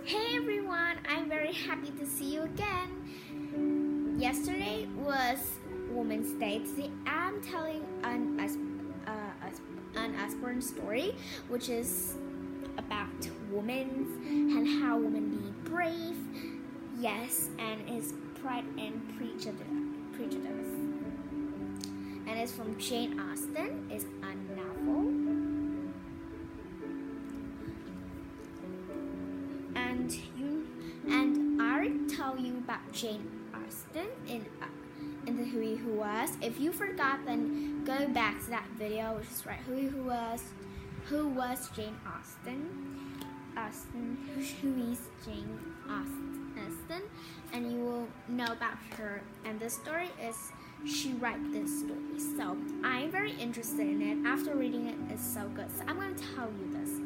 Hey everyone, I'm very happy to see you again. Yesterday was Women's Day. Today I'm telling an aspirin story, which is about women and how women be brave. Yes, and it's Pride and Prejudice. And it's from Jane Austen. It's a novel. And I tell you about Jane Austen in the Who Was. If you forgot, then go back to that video, which is right. Who was Jane Austen? Who is Jane Austen? And you will know about her. And the story is she wrote this story. So I'm very interested in it. After reading it, it's so good. So I'm going to tell you this.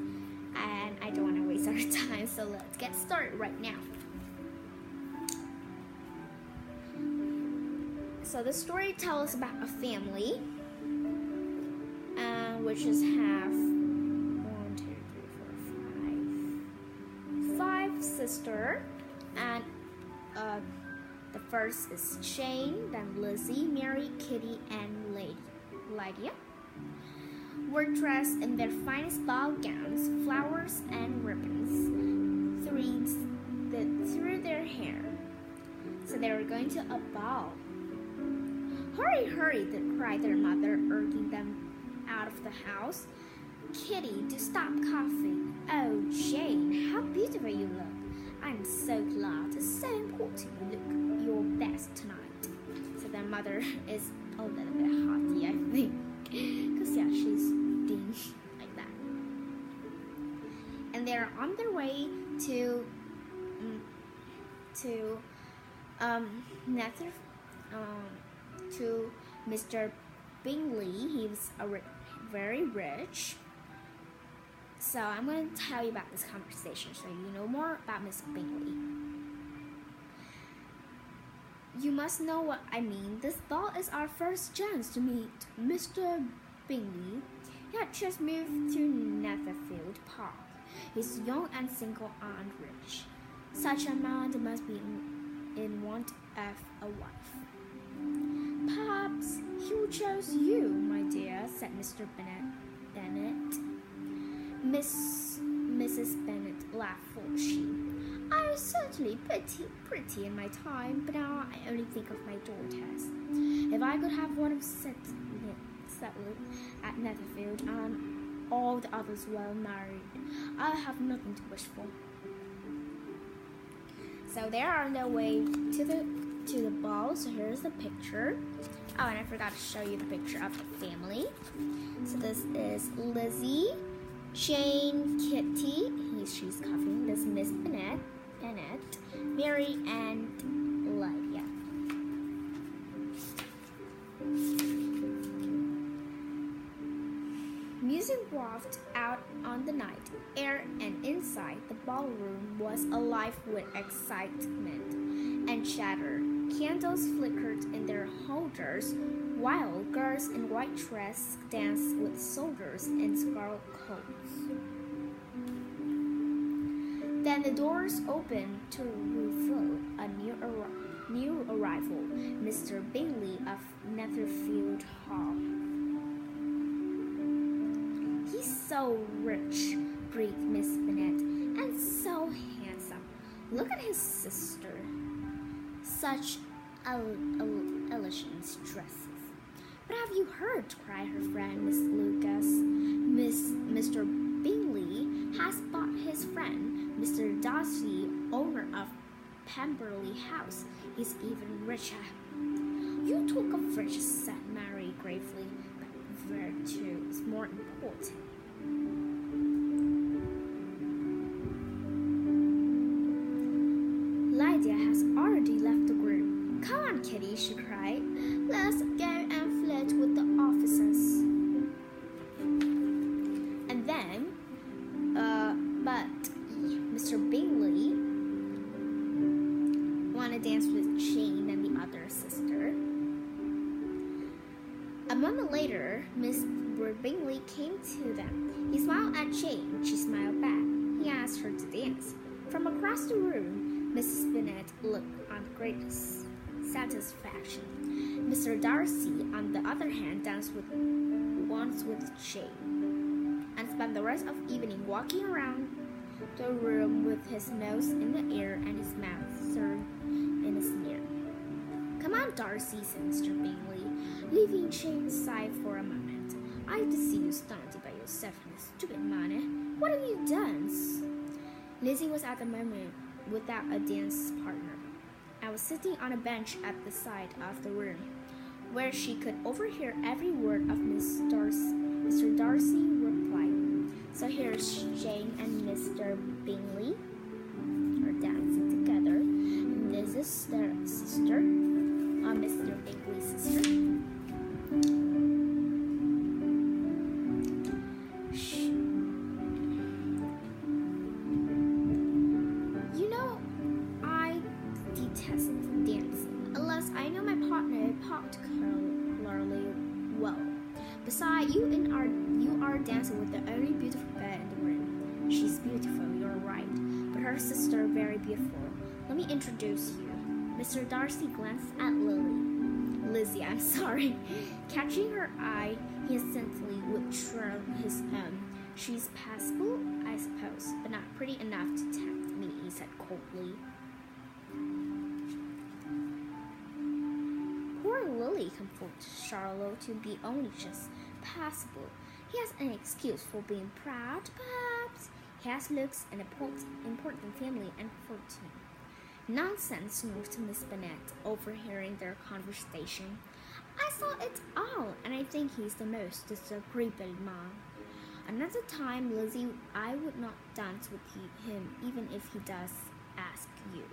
And I don't want to waste our time, so let's get started right now. So the story tells about a family, which is five sisters, and the first is Jane, then Lizzie, Mary, Kitty, and Lydia. Were dressed in their finest ball gowns, flowers and ribbons through their hair. So they were going to a ball. Hurry, hurry, cried their mother, urging them out of the house. Kitty, do stop coughing. Oh, Jane, how beautiful you look. I'm so glad. It's so important you look your best tonight. So their mother is a little bit haughty, I think. Because, yeah, she's being like that. And they're on their way to Mr. Bingley. He was very rich. So I'm going to tell you about this conversation so you know more about Miss Bingley. You must know what I mean. This ball is our first chance to meet Mr. Bingley. He had just moved to Netherfield Park. He's young and single and rich. Such a man must be in want of a wife. Perhaps he will choose you, my dear, said Mr. Bennet. Mrs. Bennet laughed, thought she. I was certainly pretty in my time, but now I only think of my daughters. If I could have one of settled at Netherfield and all the others well married, I'll have nothing to wish for. So they are on their way to the ball. So here's the picture. Oh, and I forgot to show you the picture of the family. So this is Lizzie, Jane, Kitty. She's coughing. This is Miss Bennet, Mary, and Lydia. Music wafted out on the night air, and inside the ballroom was alive with excitement and chatter. Candles flickered in their holders, while girls in white dresses danced with soldiers in scarlet coats. Then the doors opened to reveal a new arrival, Mr. Bingley of Netherfield Hall. He's so rich, breathed Miss Bennet, and so handsome. Look at his sister. Such elegant dresses. But have you heard, cried her friend Miss Lucas. Mr. Bingley has bought his friend, Mr. Darcy, owner of Pemberley House. He's even richer. You talk of rich, said Mary gravely, but virtue is more important. Lydia has already left the room. Come on, Kitty, she cried. Let's go and flirt with the officers. And then, but Mr. Bingley wanted to dance with Jane and the other sister. A moment later, Mr. Bingley came to them. He smiled at Jane. She smiled back. He asked her to dance. From across the room, Mrs. Bennet looked on great satisfaction. Mr. Darcy, on the other hand, danced once with Jane, and spent the rest of the evening walking around the room with his nose in the air and his mouth turned in a sneer. "Come on, Darcy," said Mr. Bingley, leaving Jane aside for a moment. "I hate to see you standing by yourself in this stupid manner. What have you done?" Lizzie was at the moment without a dance partner. I was sitting on a bench at the side of the room, where she could overhear every word of Mr. Darcy reply. So here's Jane and Mr. Bingley are dancing together. And this is their sister, Mr. Bingley's sister. You know, I detest dancing, unless I know my partner particularly well. Besides, you are dancing with the only beautiful girl in the room. She's beautiful, you're right, but her sister very beautiful. Let me introduce you." Mr. Darcy glanced at Lizzie, I'm sorry. Catching her eye, he instantly withdrew his own. "She's passable, I suppose, but not pretty enough to tempt me," he said coldly. Poor Lily, comforted Charlotte, to be only just passable. "He has an excuse for being proud, perhaps. He has looks, an important family, and fortune." "Nonsense," snorted Miss Bennet, overhearing their conversation. "I saw it all, and I think he's the most disagreeable man. Another time, Lizzie, I would not dance with him, even if he does ask you."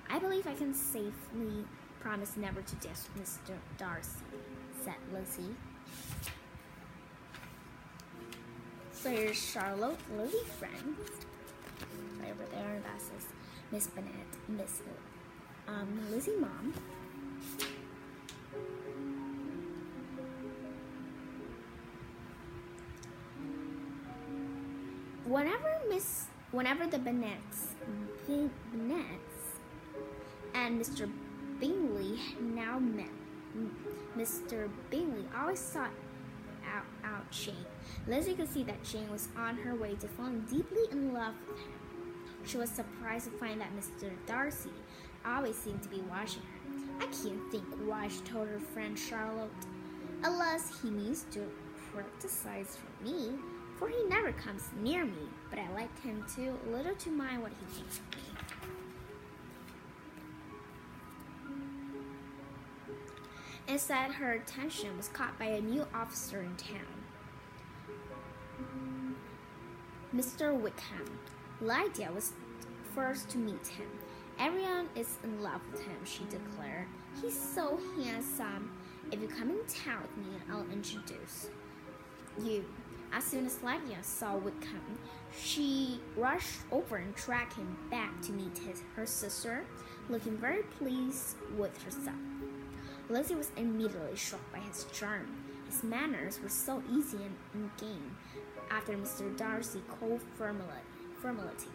"I believe I can safely promise never to dance with Mr. Darcy," said Lizzie. So here's Charlotte, Lily friends. Right over there, and that says Miss Bennet, Miss Lizzie mom. Whenever the Bennets and Mr. Bingley now met, Mr. Bingley always sought out Jane. Lizzie could see that Jane was on her way to falling deeply in love with him. She was surprised to find that Mr. Darcy always seemed to be watching her. "I can't think why," she told her friend Charlotte, "unless he means to criticize me, for he never comes near me, but I like him too little to mind what he thinks of me." Instead, her attention was caught by a new officer in town, Mr. Wickham. Lydia was first to meet him. "Everyone is in love with him," she declared. "He's so handsome. If you come in town with me, I'll introduce you." As soon as Lydia saw Wickham, she rushed over and dragged him back to meet her sister, looking very pleased with herself. Lizzie was immediately struck by his charm. His manners were so easy and game after Mr. Darcy's cold formality.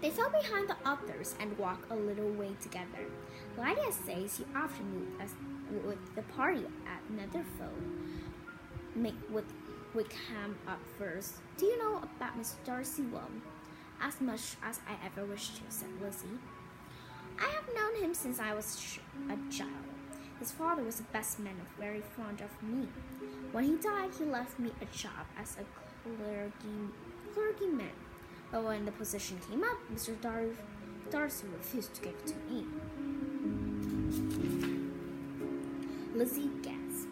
They fell behind the others and walked a little way together. Lydia says he often meet with the party at Netherfield. With Wickham up first. "Do you know about Mr. Darcy well?" "As much as I ever wished to," said Lizzie. "I have known him since I was a child. His father was the best man and very fond of me. When he died, he left me a job as a clergyman. But when the position came up, Mr. Darcy refused to give it to me." Lizzie gasped.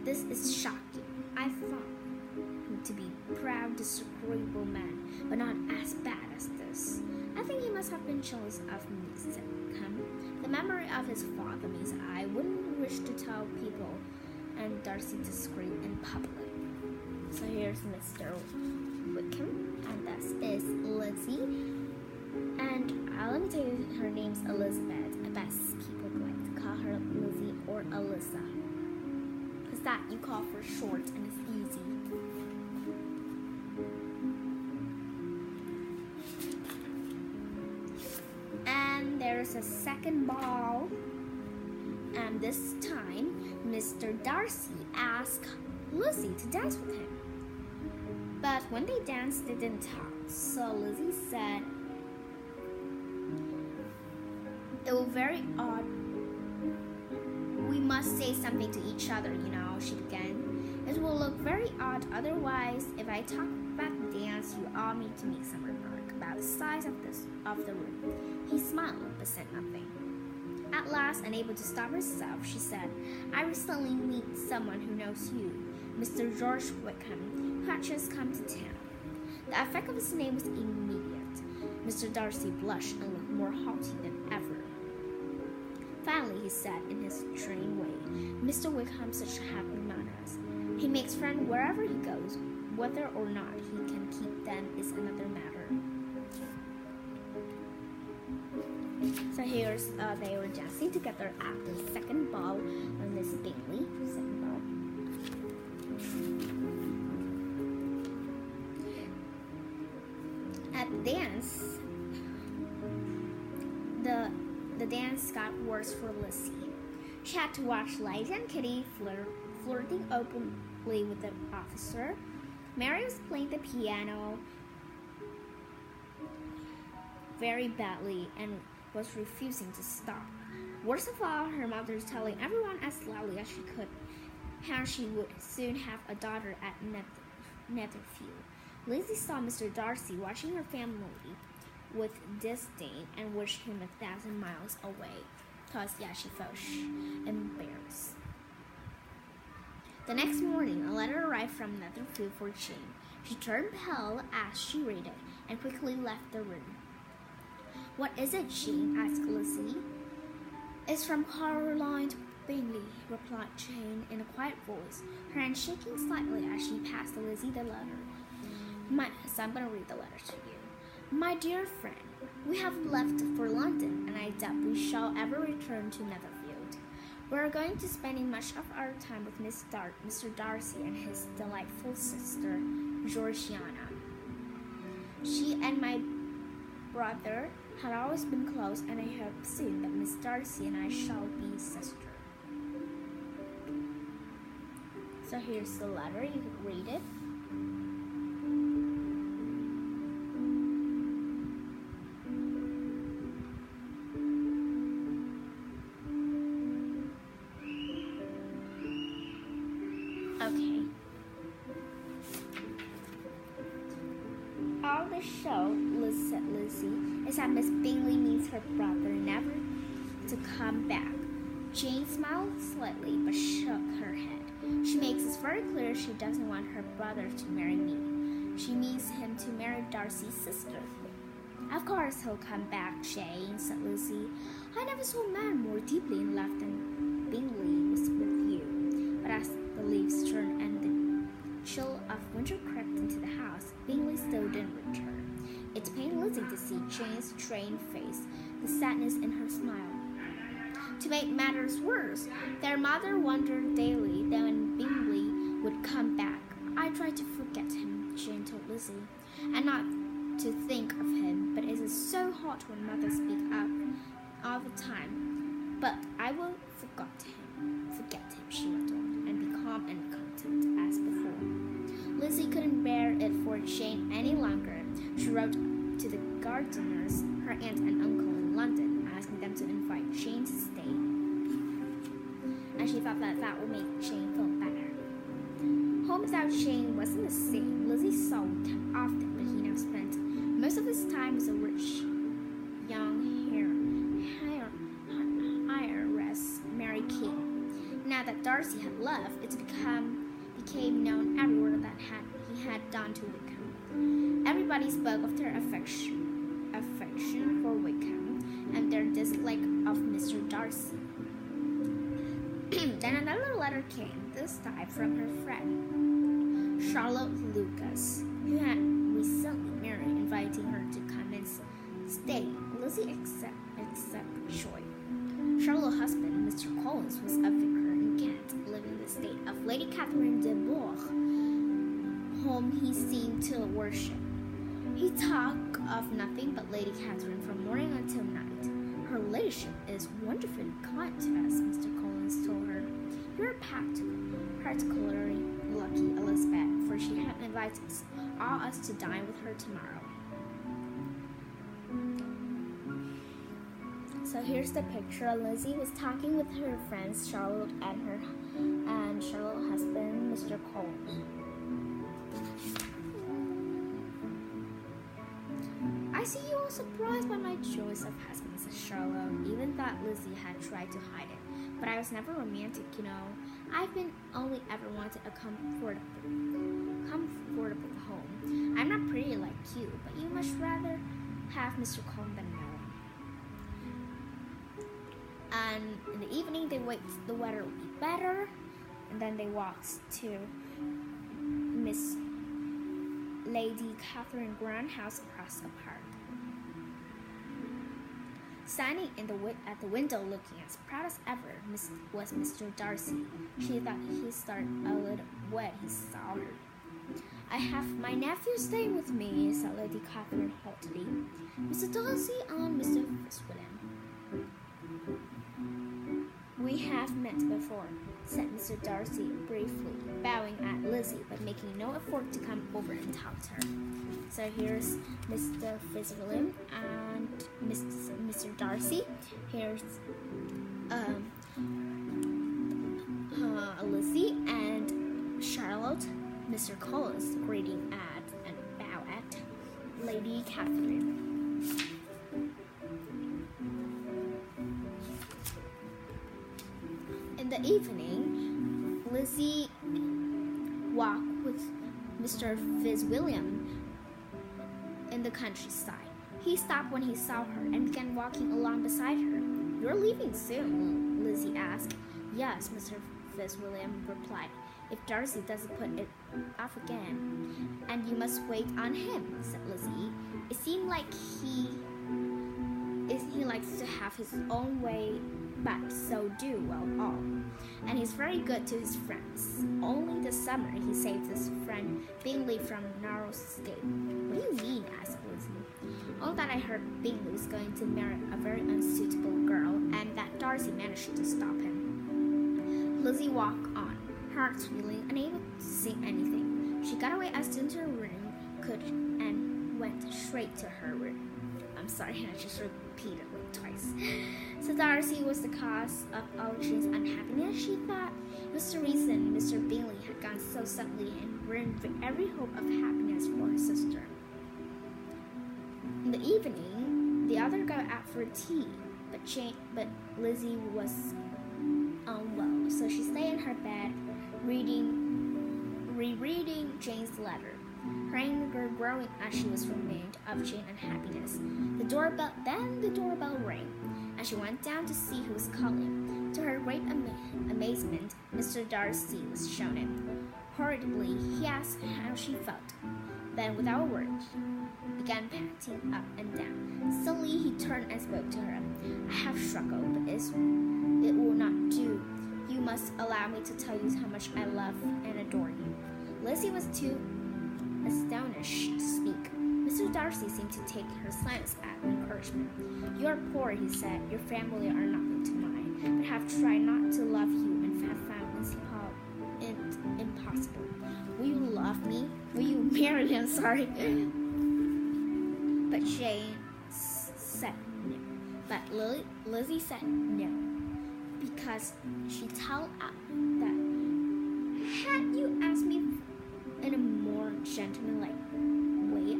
"This is shocking. I thought him to be a proud, disagreeable man, but not as bad as this. I think he must have been jealous of me," said Wickham. "The memory of his father means I wouldn't wish to tell people and Darcy disagreed in public." So here's Mr. Wickham, and that is Lizzie. And let me tell you, her name's Elizabeth. I bet people like to call her Lizzie or Alyssa, because that you call for short and it's easy. there's a second ball, and this time Mr. Darcy asked Lizzie to dance with him. But when they danced, they didn't talk. So Lizzie said, "It was very odd. We must say something to each other, she began. It will look very odd otherwise. If I talk about the dance, you all need to make some remark about the size of the room." He smiled but said nothing. At last, unable to stop herself, she said, "I recently met someone who knows you, Mr. George Wickham, who had just come to town." The effect of his name was immediate. Mr. Darcy blushed and looked more haughty than ever. Finally, he said in his trained way, "Mr. Wickham such happy manners. He makes friends wherever he goes. Whether or not he can keep them is another matter." So here's they were dancing together at the second ball with Miss Bingley. Second ball. At the dance, the dance got worse for Lizzie. She had to watch Lady and Kitty flirting openly with the officer. Mary was playing the piano very badly and was refusing to stop. Worst of all, her mother was telling everyone as loudly as she could how she would soon have a daughter at Netherfield. Lizzie saw Mr. Darcy watching her family with disdain and wished him 1,000 miles away, because she felt embarrassed. The next morning, a letter arrived from Netherfield for Jane. She turned pale as she read it and quickly left the room. "What is it, Jane?" asked Lizzie. "It's from Caroline Bingley," replied Jane in a quiet voice, her hand shaking slightly as she passed Lizzie the letter. So I'm going to read the letter to you. "My dear friend, we have left for London, and I doubt we shall ever return to Netherfield. We are going to spend much of our time with Mr. Darcy and his delightful sister, Georgiana. She and my brother had always been close, and I hope soon that Miss Darcy and I shall be sisters." So here's the letter. You can read it. Okay. All the show, said Lizzie, is that Miss Bingley means her brother never to come back. Jane smiled slightly but shook her head. "She makes it very clear she doesn't want her brother to marry me. She means him to marry Darcy's sister." "Of course he'll come back, Jane," said Lizzie. "I never saw a man more deeply in love than Bingley was with you." But as the leaves turned and the chill of winter crept into the house, Bingley still didn't return. It pained Lizzie to see Jane's strained face, the sadness in her smile. To make matters worse, their mother wondered daily that when Bingley would come back. "I try to forget him," Jane told Lizzie, "and not to think of him, but it is so hard when mother speaks up all the time. But I will forget him, she went on, "and be calm and content as before." Lizzie couldn't bear it for Jane any longer. She wrote to the Gardiners, her aunt and uncle in London, asking them to invite Jane to stay, and she thought that would make Jane feel better. Home without Jane wasn't the same. Lizzie saw Wickham often, but he now spent most of his time with a rich young heiress, Mary King. Now that Darcy had left, it became known everywhere that he had done to Wickham. Everybody spoke of their affection for Wickham and their dislike of Mr. Darcy. Then another letter came, this time from her friend, Charlotte Lucas, who had recently married, inviting her to come and stay. Lizzie accepted joy. Charlotte's husband, Mr. Collins, was a vicar in Kent, living in the estate of Lady Catherine de Bourgh, whom he seemed to worship. He talked of nothing but Lady Catherine from morning until night. Her ladyship is wonderfully kind to us, Mr. Collins told her. You're particularly lucky, Elizabeth, for she had invited all us to dine with her tomorrow. So here's the picture. Lizzie was talking with her friends Charlotte and Charlotte's husband, Mr. Collins. I see you are surprised by my choice of husband, said Charlotte, even though Lizzie had tried to hide it. But I was never romantic, you know. I've been only ever wanted a comfortable home. I'm not pretty like you, but you much rather have Mr. Collins than no one. And in the evening, they wait the weather will be better, and then they walked to Miss Lady Catherine Grant's house across the park. Standing at the window looking as proud as ever was Mr. Darcy. She thought he started a little when he saw her. I have my nephew staying with me, said Lady Catherine haughtily. Mr. Darcy and Mr. Fitzwilliam. We have met before, said Mr. Darcy briefly, bowing at Lizzie but making no effort to come over and talk to her. So here's Mr. Fitzwilliam and Mr. Darcy. Here's Lizzie and Charlotte. Mr. Collins greeting at and bow at Lady Catherine. In the evening, Lizzie walked with Mr. Fitzwilliam in the countryside. He stopped when he saw her and began walking along beside her. You're leaving soon, Lizzie asked. Yes, Mr. Fitzwilliam replied. If Darcy doesn't put it off again. And you must wait on him, said Lizzie. It seemed like he likes to have his own way, but so do well all. And he's very good to his friends. Only this summer he saved his friend Bingley from narrow escape. What do you mean? Asked Lizzie. All that I heard Bingley was going to marry a very unsuitable girl, and that Darcy managed to stop him. Lizzie walked on, heart feeling unable to see anything. She got away as soon as her room could and went straight to her room. I'm sorry, I just repeated it twice. So Darcy was the cause of all Jane's unhappiness, she thought. It was the reason Mr. Bingley had gone so suddenly and ruined every hope of happiness for her sister. In the evening, the other go out for tea, but Lizzie was unwell, so she stayed in her bed, rereading Jane's letter. Her anger growing as she was reminded of Jane's unhappiness. The doorbell rang, and she went down to see who was calling. To her great amazement, Mr. Darcy was shown in. Hurriedly, he asked how she felt. Then, without a word, began pacing up and down. Suddenly, he turned and spoke to her. I have struggled, but it will not do. You must allow me to tell you how much I love and adore you. Lizzie was too astonished to speak. Mr. Darcy seemed to take her silence as encouragement. You are poor, he said. Your family are nothing to mine, but have tried not to love you and have found it impossible. Will you love me? Will you marry me? I'm sorry. But Jane said no. But Lizzie said no, because she told out that had you asked me in a more gentlemanlike way,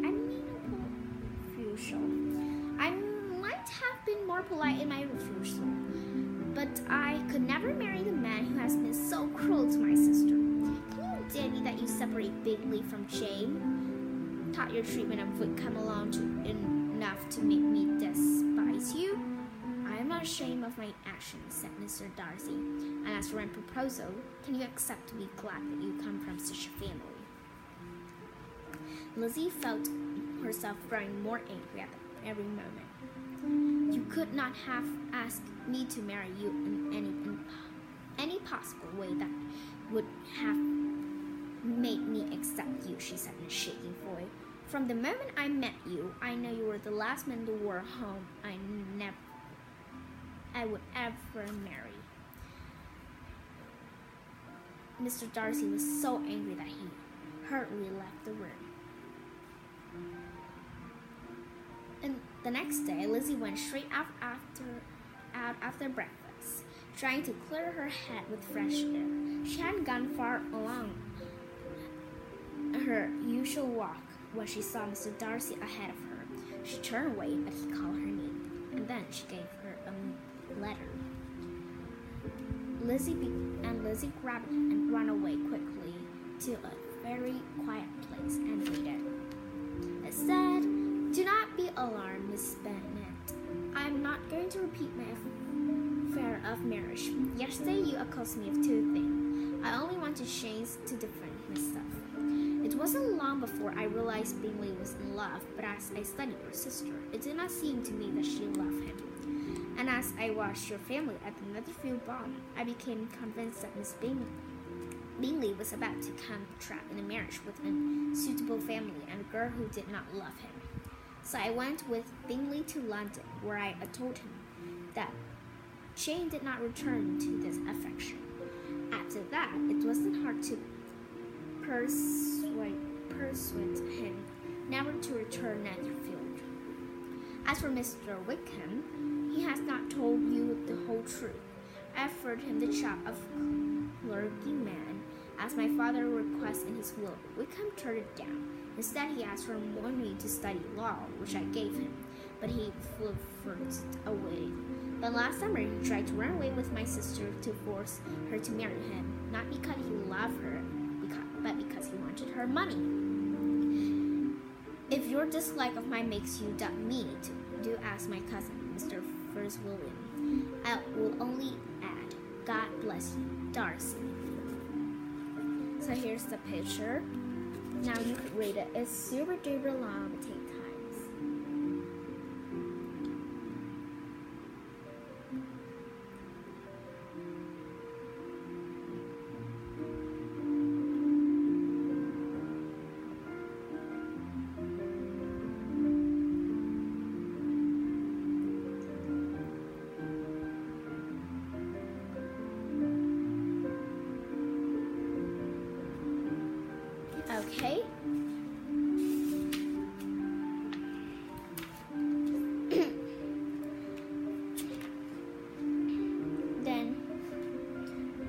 I might have been more polite in my refusal, but I could never marry the man who has been so cruel to my sister. Can you dare that you separate Bingley from Jane? Thought your treatment of would come along enough to make me despise you? I am not ashamed of my actions, said Mr. Darcy. And as for my proposal, can you accept to be glad that you come from such a family? Lizzie felt herself growing more angry at every moment. You could not have asked me to marry you in any possible way that would have made me accept you, she said in a shaking voice. From the moment I met you, I knew you were the last man in the world whom I I would ever marry. Mr. Darcy was so angry that he hurriedly left the room. And the next day, Lizzie went straight out after breakfast, trying to clear her head with fresh air. She hadn't gone far along her usual walk when she saw Mr. Darcy ahead of her. She turned away, but he called her name, and then she gave her a letter. Lizzie grabbed it and ran away quickly to a very quiet place and waited. It said, "Do not be alarmed, Miss Bennet. I am not going to repeat my affair of marriage. Yesterday you accused me of 2 things. I only want to change to defend myself. It wasn't long before I realized Bingley was in love, but as I studied your sister, it did not seem to me that she loved him. And as I watched your family at the Netherfield ball, I became convinced that Miss Bingley was about to come trapped in a marriage with a suitable family and a girl who did not love him. So I went with Bingley to London, where I told him that Jane did not return to this affection. After that, it wasn't hard to persuade him never to return Netherfield. As for Mr. Wickham, he has not told you the whole truth. I offered him the job of clergyman, as my father requested in his will. Wickham turned it down. Instead, he asked for more money to study law, which I gave him, but he flirted away. Then last summer, he tried to run away with my sister to force her to marry him, not because he loved her, but because he wanted her money. If your dislike of mine makes you doubt me, do ask my cousin, Mr. Fitzwilliam. I will only add, God bless you, Darcy." So here's the picture. Now you could read it. It's super duper long, but take times. Okay. Then,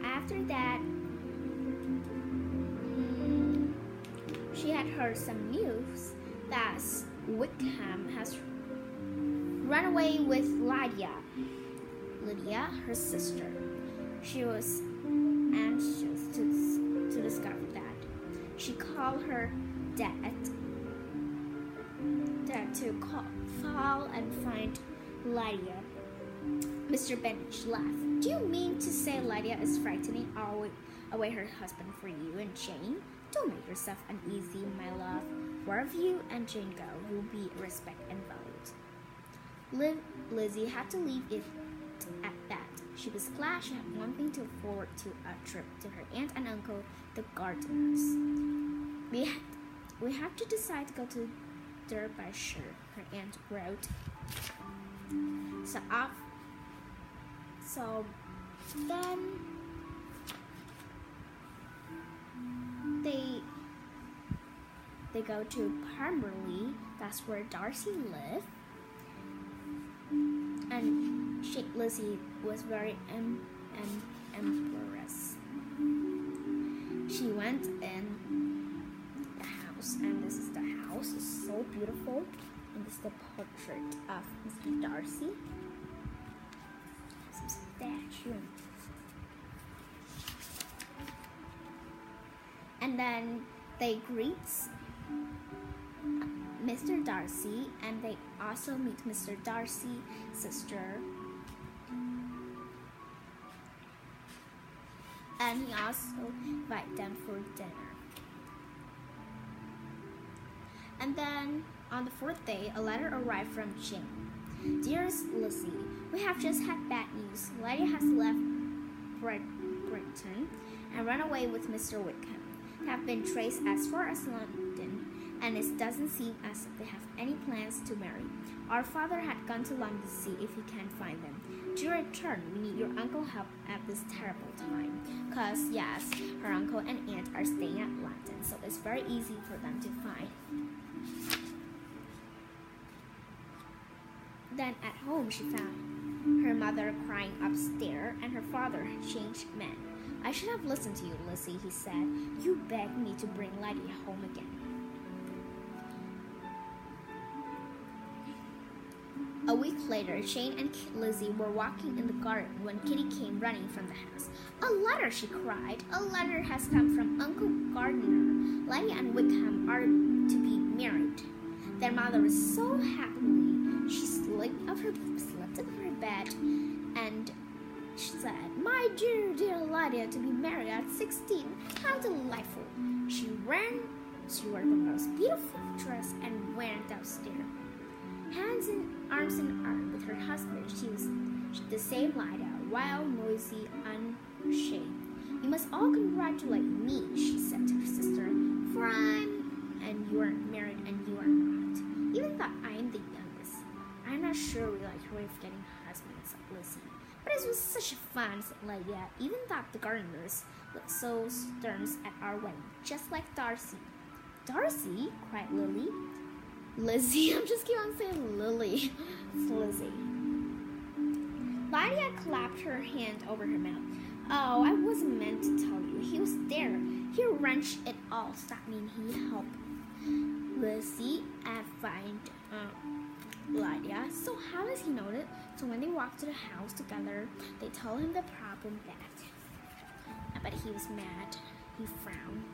after that, she had heard some news that Wickham has run away with Lydia, her sister. She was anxious to discover that. She called her dad to call and find Lydia. Mr. Bennet laughed. "Do you mean to say Lydia is frightening away her husband for you and Jane? Don't make yourself uneasy, my love. Wherever you and Jane go, you will be respected and valued." Lizzie had to leave it at that. She was glad she had one thing to look forward to, a trip to her aunt and uncle, the gardeners. We have to decide to go to Derbyshire, her aunt wrote. So then they go to Pemberley. That's where Darcy lived. And Lizzie was very embarrassed. She went in the house, and this is the house. It's so beautiful. And this is the portrait of Mr. Darcy. Some statue. And then they greet Mr. Darcy, and they also meet Mr. Darcy's sister. And he also invites them for dinner. And then on the 4th day, a letter arrived from Jane. "Dearest Lizzie, we have just had bad news. Lydia has left Brighton and run away with Mr. Wickham. They have been traced as far as London, and it doesn't seem as if they have any plans to marry. Our father had gone to London to see if he can find them. To return, we need your uncle help at this terrible time. Because, yes, her uncle and aunt are staying at London, so it's very easy for them to find. Then at home she found her mother crying upstairs and her father had changed men. I should have listened to you, Lizzie, he said. You begged me to bring Lydia home again. A week later, Jane and Lizzie were walking in the garden when Kitty came running from the house. A letter, she cried. A letter has come from Uncle Gardiner. Lydia and Wickham are to be married. Their mother was so happy. She slipped out of her bed and she said, My dear, dear Lydia, to be married at 16. How delightful. She wore the most beautiful dress and went downstairs. Arms in arm with her husband, she was the same Lydia, wild, noisy, unashamed. You must all congratulate me, she said to her sister, for and you are married and you are not. Even though I am the youngest, I'm not sure we like her way of getting husbands, said Lizzie. But it was such fun, said Lydia. Even though the gardeners looked so stern at our wedding, just like Darcy. Darcy? Cried Lily. Lizzie, I'm just keep on saying Lily. It's Lizzie. Lydia clapped her hand over her mouth. Oh, I wasn't meant to tell you. He was there. He wrenched it all. That means he helped Lizzie and find Lydia. So how does he know it? So when they walked to the house together, they told him the problem that. But he was mad. He frowned.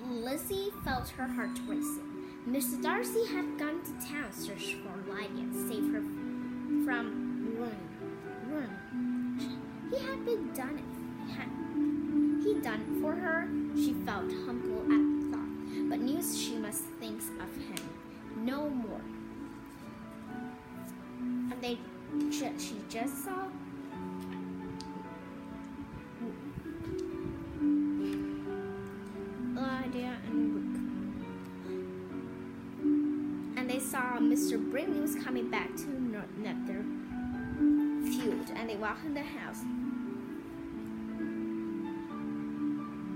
Lizzie felt her heart racing. Mr. Darcy had gone to town to search for Lydia and save her from ruin. He had been done it. He'd done it for her. She felt humble at the thought, but knew she must think of him no more. And she just saw Lydia and Wickham. And they saw Mr. Brinley was coming back to another field, and they walked in the house.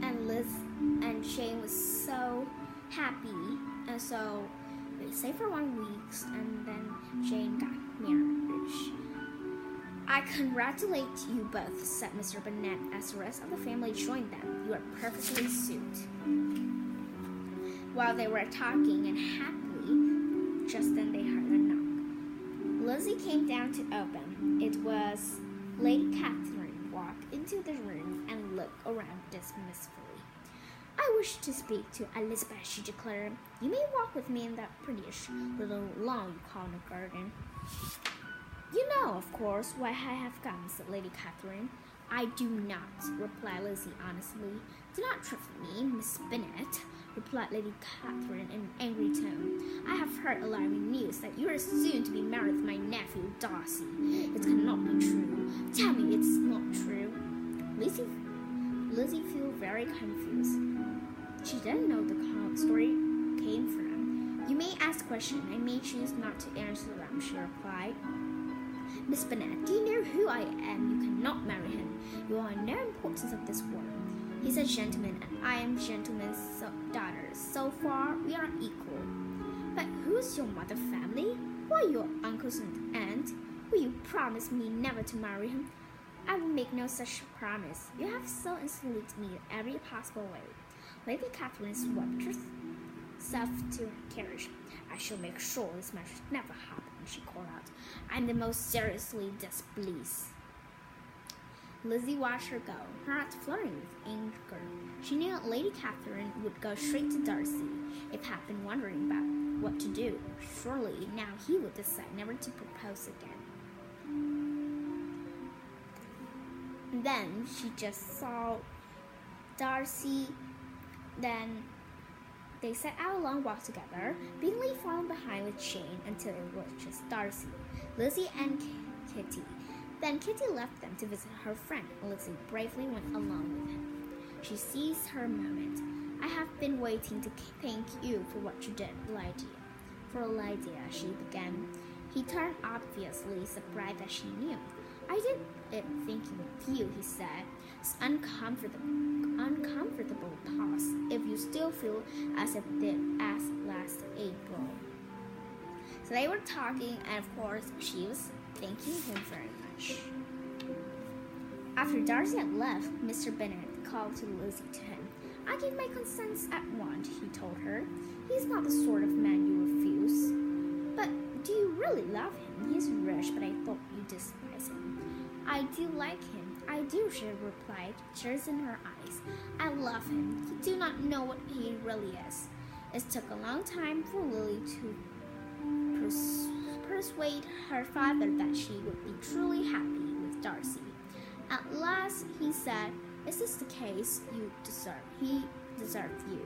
And Liz and Jane was so happy, and so they stayed for 1 week, and then Jane got married. I congratulate you both, said Mr. Bennet as the rest of the family joined them. You are perfectly suited. While they were talking and happily, just then they heard a knock. Lizzie came down to open. It was Lady Catherine walked into the room and looked around dismissively. I wish to speak to Elizabeth, she declared. You may walk with me in that prettish little lawn you call the garden. You know, of course, why I have come, said Lady Catherine. I do not, replied Lizzie honestly. Do not trifle me, Miss Bennet, replied Lady Catherine in an angry tone. I have heard alarming news that you are soon to be married with my nephew, Darcy. It cannot be true. Tell me it's not true. Lizzie felt very confused. She didn't know the story came from. You may ask questions. I may choose not to answer them, she replied. Miss Bennet, do you know who I am? You cannot marry him. You are no importance of this world. He's a gentleman, and I am gentleman's daughter. So far, we are equal. But who's your mother's family? Who are your uncles and aunts? Will you promise me never to marry him? I will make no such promise. You have so insulted me in every possible way. Lady Catherine swept herself to her carriage. I shall make sure this match never happens, she called out. I'm the most seriously displeased. Lizzie watched her go, her heart fluttering with anger. She knew that Lady Catherine would go straight to Darcy if had been wondering about what to do. Surely now he would decide never to propose again. Then she just saw Darcy. Then they set out a long walk together, Bingley following behind with Jane until it was just Darcy, Lizzie, and Kitty. Then Kitty left them to visit her friend, and Lizzie bravely went along with him. She seized her moment. I have been waiting to thank you for what you did, Lydia. For Lydia, she began. He turned obviously surprised that she knew. I did it thinking of you, he said. It's uncomfortable pause if you still feel as it did as last April. So they were talking, and of course, she was thanking him very much. After Darcy had left, Mr. Bennet called to Lizzie to him. I gave my consent at once, he told her. He's not the sort of man you refuse. But do you really love him? He's rich, but I thought you despise him. I do like him. I do, she replied, tears in her eyes. I love him. You do not know what he really is. It took a long time for Lily to persuade her father that she would be truly happy with Darcy. At last, he said, is this the case you deserve? He deserved you.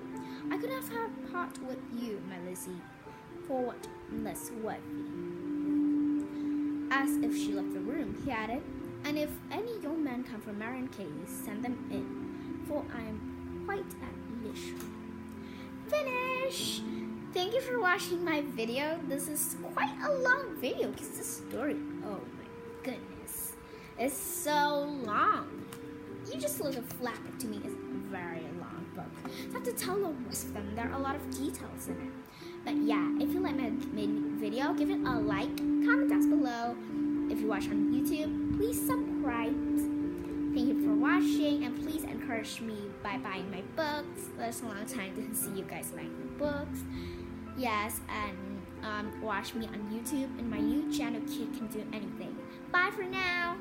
I could have had part with you, my Lizzie, for what less worthy. As if she left the room, he added, and if any young men come from Marian Katie, send them in, for I am quite at leisure. Finish! Thank you for watching my video. This is quite a long video because the story, oh my goodness, is so long. You just look at flap it to me. It's a very long book. So I have to tell the rest of them. There are a lot of details in it. But yeah, if you like my video, give it a like, comment down below. If you watch on YouTube, please subscribe. Thank you for watching, and please encourage me by buying my books. There's a long time to see you guys buying my books. Yes, and watch me on YouTube and my new channel, Kid Can Do Anything. Bye for now.